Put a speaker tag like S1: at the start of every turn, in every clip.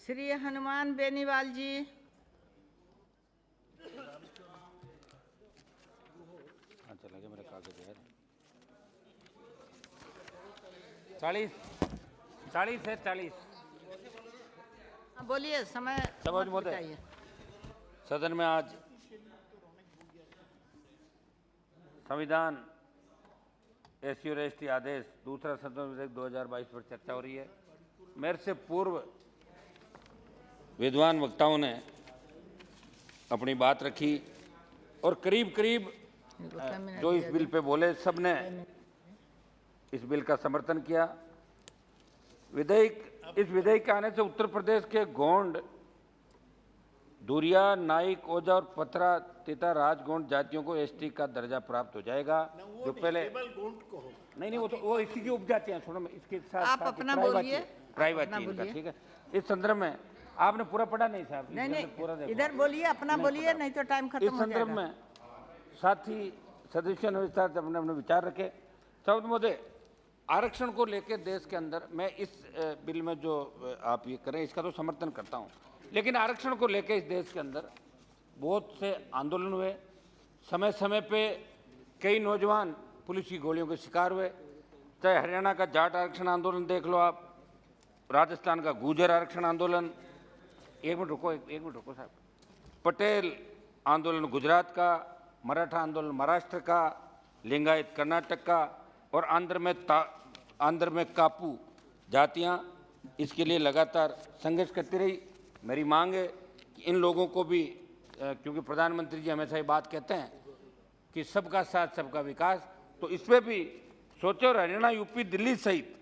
S1: श्री हनुमान बेनीवाल जी।
S2: चला गया मेरा कागज है। 40 है 40।
S1: बोलिए, समय
S2: समझ मत
S1: बताइए।
S2: सदन में आज संविधान एससी और एसटी आदेश दूसरा सदन विधेयक 2022 पर चर्चा हो रही है। मेरे से पूर्व विद्वान वक्ताओं ने अपनी बात रखी और करीब करीब जो इस बिल पे बोले सब ने इस बिल का समर्थन किया। इस विधेयक के आने से उत्तर प्रदेश के गोंड, धुरिया, नाइक, ओझा और पथरा तथा राजगोंड जातियों को एसटी का दर्जा प्राप्त हो जाएगा। जो पहले नहीं वो इसी की उपजातियां। सुनो, इसके साथ
S1: आप अपना बोलिए,
S2: प्राइवेट इनका, ठीक है। इस संदर्भ में आपने पूरा पढ़ा नहीं साहब?
S1: नहीं, इधर बोलिए, अपना बोलिए, नहीं तो टाइम खत्म हो जाएगा।
S2: इस संदर्भ में साथी सदस्यों ने विस्तार से अपने अपने विचार रखे। सब महोदय, आरक्षण को लेकर देश के अंदर मैं इस बिल में जो आप ये करें इसका तो समर्थन करता हूं, लेकिन आरक्षण को लेकर इस देश के अंदर बहुत से आंदोलन हुए। समय समय पे कई नौजवान पुलिस की गोलियों के शिकार हुए। चाहे हरियाणा का जाट आरक्षण आंदोलन देख लो आप, राजस्थान का गुर्जर आरक्षण आंदोलन, एक मिनट रुको साहब, पटेल आंदोलन गुजरात का, मराठा आंदोलन महाराष्ट्र का, लिंगायत कर्नाटक का और आंध्र में कापू जातियां इसके लिए लगातार संघर्ष करती रही। मेरी मांग है कि इन लोगों को भी, क्योंकि प्रधानमंत्री जी हमेशा ये बात कहते हैं कि सबका साथ सबका विकास, तो इस पर भी सोचो। और हरियाणा, यूपी, दिल्ली सहित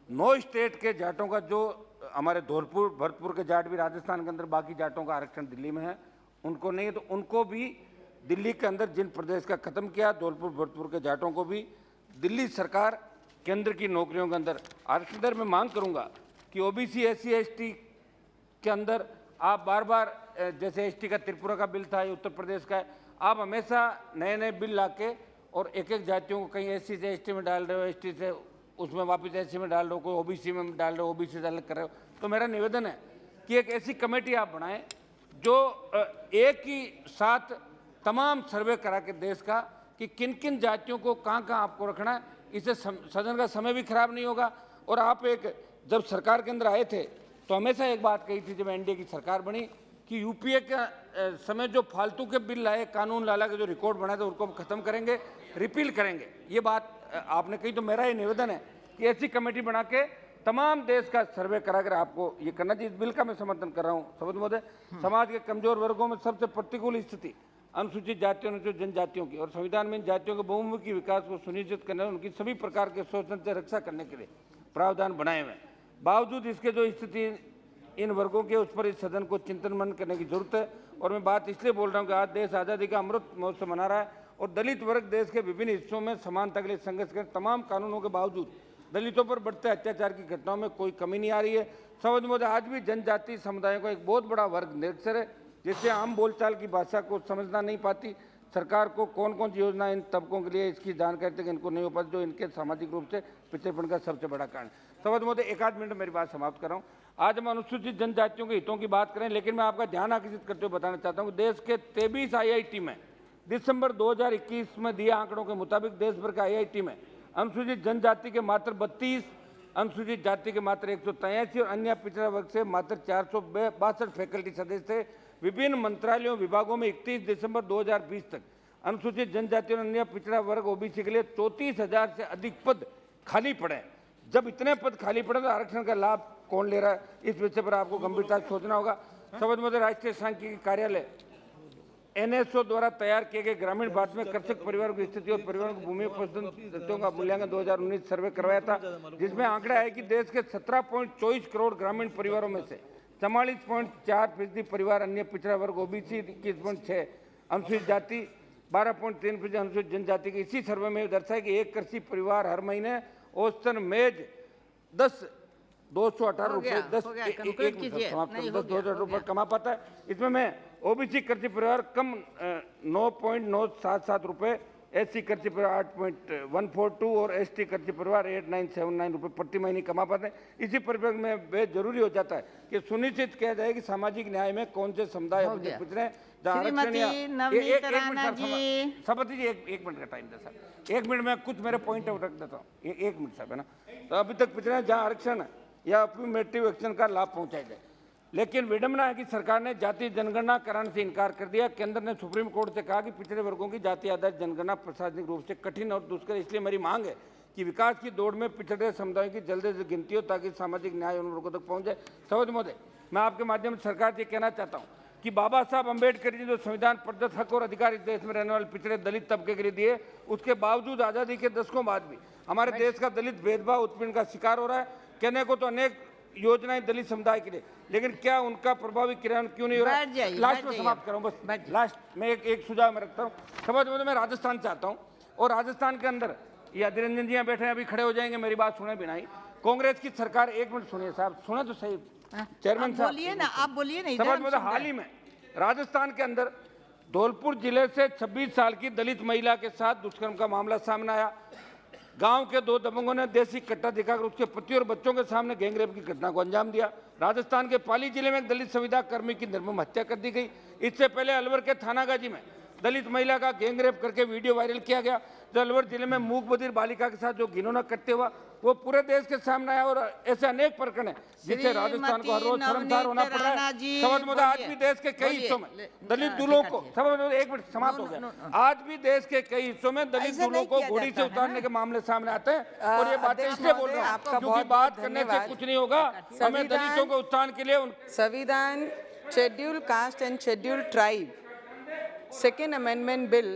S2: 9 स्टेट के जाटों का, जो हमारे धौलपुर भरतपुर के जाट भी राजस्थान के अंदर, बाकी जाटों का आरक्षण दिल्ली में है, उनको नहीं है, तो उनको भी दिल्ली के अंदर जिन प्रदेश का खत्म किया, धौलपुर भरतपुर के जाटों को भी दिल्ली सरकार केंद्र की नौकरियों के अंदर आरक्षण दर में मांग करूंगा कि ओबीसी, एससी, एसटी के अंदर आप बार बार, जैसे एसटी का त्रिपुरा का बिल था, ये उत्तर प्रदेश का है, आप हमेशा नए नए बिल लाके और एक एक जातियों को कहीं एससी से एसटी में डाल रहे हो, एसटी से उसमें वापस एससी में डाल रहे हो, कोई ओबीसी में डाल रहे हो, ओबीसी से अलग कर रहे हो। तो मेरा निवेदन है कि एक ऐसी कमेटी आप बनाएं जो एक ही साथ तमाम सर्वे करा के देश का कि किन किन जातियों को कहाँ कहाँ आपको रखना है। इससे सदन का समय भी खराब नहीं होगा। और आप जब सरकार के अंदर आए थे तो हमेशा एक बात कही थी, जब एनडीए की सरकार बनी, कि यूपीए का समय जो फालतू के बिल लाए, कानून लाला के जो रिकॉर्ड बनाए थे, उनको खत्म करेंगे, रिपील करेंगे। ये बात आपने कही। तो मेरा ये निवेदन है कि ऐसी कमेटी बना के तमाम देश का सर्वे कराकर आपको ये करना चाहिए। इस बिल का मैं समर्थन कर रहा हूँ। समझ महोदय, समाज के कमजोर वर्गों में सबसे प्रतिकूल स्थिति अनुसूचित जातियों, अनुसूचित जनजातियों की, और संविधान में इन जातियों के बहुमुखी विकास को सुनिश्चित करने और उनकी सभी प्रकार के शोषण से रक्षा करने के लिए प्रावधान बनाए हुए। बावजूद इसके जो स्थिति इन वर्गों के, उस पर इस सदन को चिंतन मनन करने की जरूरत है। और मैं बात इसलिए बोल रहा हूँ कि आज देश आज़ादी का अमृत महोत्सव मना रहा है और दलित वर्ग देश के विभिन्न हिस्सों में समानता के लिए संघर्ष कर तमाम कानूनों के बावजूद दलितों पर बढ़ते अत्याचार की घटनाओं में कोई कमी नहीं आ रही है। समझ मुझे आज भी जनजातीय समुदायों का एक बहुत बड़ा वर्ग निरक्षर है, जिससे आम बोलचाल की भाषा को समझना नहीं पाती। सरकार को कौन कौन सी योजना इन तबकों के लिए इसकी जानकारी तक इनको नहीं हो पाती, जो इनके सामाजिक रूप से पिछड़ेपन का सबसे बड़ा कारण। समझ मुझे एक आध मिनट मेरी बात समाप्त कर रहा हूँ। आज हम अनुसूचित जनजातियों के हितों की बात करें, लेकिन मैं आपका ध्यान आकर्षित करते हुए बताना चाहता हूँ कि देश के 23 आईआईटी में दिसंबर 2021 में दिए आंकड़ों के मुताबिक देश भर के आईआईटी में अनुसूचित जनजाति के मात्र 32, अनुसूचित जाति के मात्र 183 और अन्य पिछड़ा वर्ग से मात्र 462 फैकल्टी सदस्य थे। विभिन्न मंत्रालयों विभागों में 31 दिसंबर 2020 तक अनुसूचित जनजाति और अन्य पिछड़ा वर्ग ओबीसी के लिए 34,000 से अधिक पद खाली पड़े। जब इतने पद खाली पड़े तो आरक्षण का लाभ कौन ले रहा है, इस विषय पर आपको गंभीरता से सोचना होगा। समझ में राष्ट्रीय सांख्यिकी कार्यालय एनएसओ द्वारा तैयार किए गए ग्रामीण भारत में कृषक परिवारों की स्थिति और परिवारों को भूमि उपलब्धताओं का मूल्यांकन 2019 सर्वे करवाया था, जिसमें आंकड़ा है कि देश के 17.24 करोड़ ग्रामीण परिवारों में से 44.4% परिवार अन्य पिछड़ा वर्ग ओबीसी, 21.6 अनुसूचित जाति, 12.3% अनुसूचित जनजाति के। इसी सर्वे में दर्शाया कि एक कृषि परिवार हर महीने औसतन मेज 218 रुपये 218 रुपये कमा पाता है। इसमें मैं ओबीसी कृषि परिवार कम 9.977 रुपये SC कर्ची परिवार 8.142 और ST कर्ची परिवार 8979 रुपये प्रति महीने कमा पाते हैं। इसी परिप्रेक्ष्य में बेहद जरूरी हो जाता है कि सुनिश्चित किया जाए कि सामाजिक न्याय में कौन से समुदाय पिछड़े जहाँ आरक्षण या एक मिनट सभापति जी एक मिनट का टाइम दे सर, 1 मिनट में कुछ मेरे पॉइंट आउट रख देता हूँ, एक मिनट साहब है ना। तो अभी तक पिछड़े जहाँ आरक्षण या अफर्मेटिव एक्शन का लाभ पहुंचाया जाए, लेकिन विडंबना है कि सरकार ने जातीय जनगणना कराने से इनकार कर दिया। केंद्र ने सुप्रीम कोर्ट से कहा कि पिछड़े वर्गों की जाति आधारित जनगणना प्रशासनिक रूप से कठिन और दुष्कर, इसलिए मेरी मांग है कि विकास की दौड़ में पिछड़े समुदायों की जल्द से गिनती हो ताकि सामाजिक न्याय उन वर्गों तक पहुंचे। सभापति महोदय, मैं आपके माध्यम से सरकार से कहना चाहता हूँ कि बाबा साहब अम्बेडकर जी जो संविधान प्रदत्त हक और अधिकार इस देश में रहने वाले पिछड़े दलित तबके के लिए दिए, उसके बावजूद आज़ादी के दशकों बाद भी हमारे देश का दलित भेदभाव उत्पीड़न का शिकार हो रहा है। कहने को तो अनेक योजनाएं दलित समुदाय के लिए, लेकिन क्या उनका प्रभावी क्रियान्वयन क्यों नहीं हो रहा है? लास्ट में समाप्त करूं, बस लास्ट में एक सुझाव मैं रखता हूं। समझ मैं राजस्थान चाहता हूं, और राजस्थान के अंदर ये अधीर रंजन जी यहाँ बैठे हैं, अभी खड़े हो जाएंगे, मेरी बात सुने बिना ही। कांग्रेस की सरकार, 1 मिनट सुनिए साहब, सुने तो सही चेयरमैन साहब,
S1: बोलिए ना, आप बोलिए ना।
S2: समझ हाल ही में राजस्थान के अंदर धौलपुर जिले से 26 साल की दलित महिला के साथ दुष्कर्म का मामला सामने आया। गांव के 2 दबंगों ने देसी कट्टा दिखाकर उसके पति और बच्चों के सामने गैंगरेप की घटना को अंजाम दिया। राजस्थान के पाली जिले में एक दलित संविदा कर्मी की निर्मम हत्या कर दी गई। इससे पहले अलवर के थानागाजी में दलित महिला का गैंगरेप करके वीडियो वायरल किया गया। जो अलवर जिले में मूक बधिर बालिका के साथ जो घिनौना करते हुआ वो पूरे देश के सामने आया, और ऐसे अनेक प्रकरण है जिससे राजस्थान को हर रोज शर्मसार होना पड़ रहा है। समझ मुझे आज भी देश के कई हिस्सों में दलित दूल्हों को, समझ 1 मिनट समाप्त हो गया, आज भी देश के कई हिस्सों में दलित दूल्हों को घोड़ी से उतारने के मामले सामने आते हैं। और ये बातें इसलिए बोल रहा हूँ क्योंकि बात करने से कुछ नहीं होगा, हमें दलितों को उत्थान के लिए
S3: संविधान schedule caste and schedule tribe second amendment bill